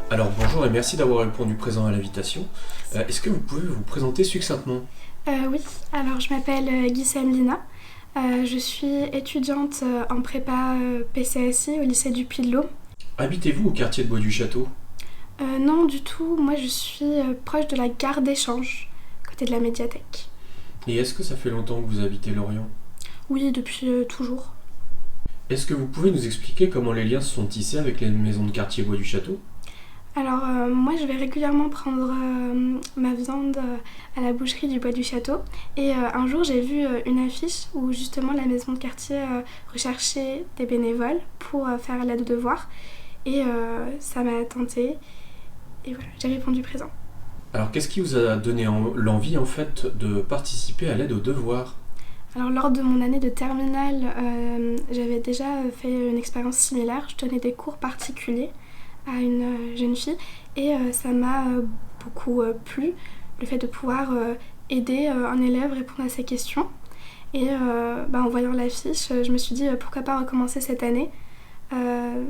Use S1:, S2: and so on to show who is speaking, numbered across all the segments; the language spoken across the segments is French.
S1: Alors bonjour et merci d'avoir répondu présent à l'invitation. Est-ce que vous pouvez vous présenter succinctement?
S2: Oui, alors je m'appelle Guissem Lina. Je suis étudiante en prépa PCSI au lycée du Puy-de-Dôme.
S1: Habitez-vous au quartier de Bois du Château?
S2: Non, du tout, moi je suis proche de la gare d'échange, côté de la médiathèque.
S1: Et est-ce que ça fait longtemps que vous habitez Lorient?
S2: Oui, depuis toujours.
S1: Est-ce que vous pouvez nous expliquer comment les liens se sont tissés avec les maisons de quartier Bois du Château?
S2: Alors moi je vais régulièrement prendre ma viande à la boucherie du Bois du Château et un jour j'ai vu une affiche où justement la maison de quartier recherchait des bénévoles pour faire l'aide aux devoirs et ça m'a tentée et voilà, j'ai répondu présent.
S1: Alors qu'est-ce qui vous a donné l'envie en fait de participer à l'aide aux devoirs?
S2: Alors lors de mon année de terminale, j'avais déjà fait une expérience similaire. Je donnais des cours particuliers à une jeune fille et ça m'a beaucoup plu, le fait de pouvoir aider un élève, répondre à ses questions. Et en voyant l'affiche, je me suis dit pourquoi pas recommencer cette année. Euh,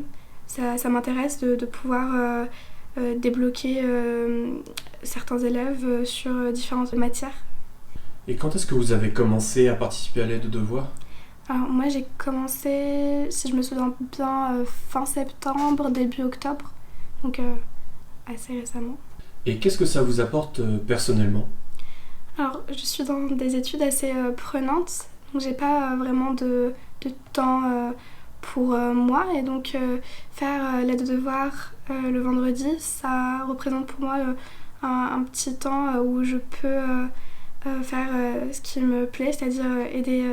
S2: ça m'intéresse de pouvoir débloquer certains élèves sur différentes matières.
S1: Et quand est-ce que vous avez commencé à participer à l'aide aux devoirs?
S2: Alors moi j'ai commencé, si je me souviens bien, fin septembre, début octobre, donc assez récemment.
S1: Et qu'est-ce que ça vous apporte personnellement?
S2: Alors je suis dans des études assez prenantes, donc j'ai pas vraiment de temps pour moi et donc faire l'aide aux devoirs le vendredi, ça représente pour moi un petit temps où je peux faire ce qui me plaît, c'est-à-dire aider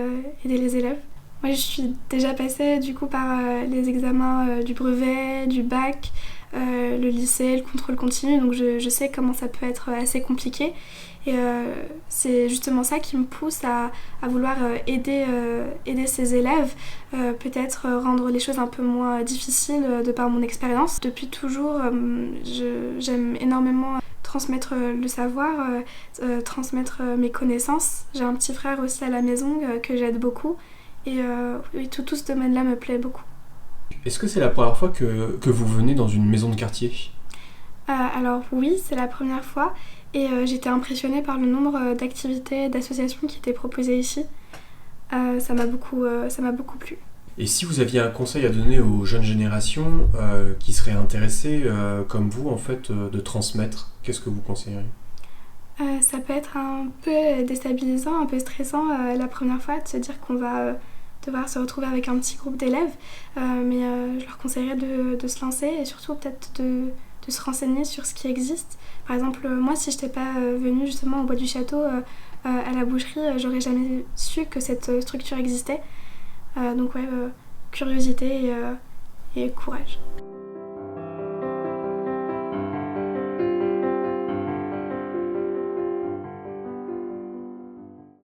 S2: les élèves. Moi, je suis déjà passée du coup par les examens du brevet, du bac, le lycée, le contrôle continu, donc je sais comment ça peut être assez compliqué. Et c'est justement ça qui me pousse à vouloir aider ces élèves, peut-être rendre les choses un peu moins difficiles de par mon expérience. Depuis toujours, j'aime énormément transmettre le savoir, transmettre mes connaissances. J'ai un petit frère aussi à la maison que j'aide beaucoup. Et oui, tout ce domaine-là me plaît beaucoup.
S1: Est-ce que c'est la première fois que vous venez dans une maison de quartier?
S2: Alors oui, c'est la première fois. Et j'étais impressionnée par le nombre d'activités, d'associations qui étaient proposées ici. Ça m'a beaucoup plu.
S1: Et si vous aviez un conseil à donner aux jeunes générations qui seraient intéressées, comme vous, en fait, de transmettre, qu'est-ce que vous conseilleriez?
S2: Ça peut être un peu déstabilisant, un peu stressant la première fois de se dire qu'on va devoir se retrouver avec un petit groupe d'élèves. Mais je leur conseillerais de se lancer et surtout peut-être de se renseigner sur ce qui existe. Par exemple, moi, si je n'étais pas venue justement au Bois du Château à la boucherie, j'aurais jamais su que cette structure existait. Donc ouais, curiosité et courage.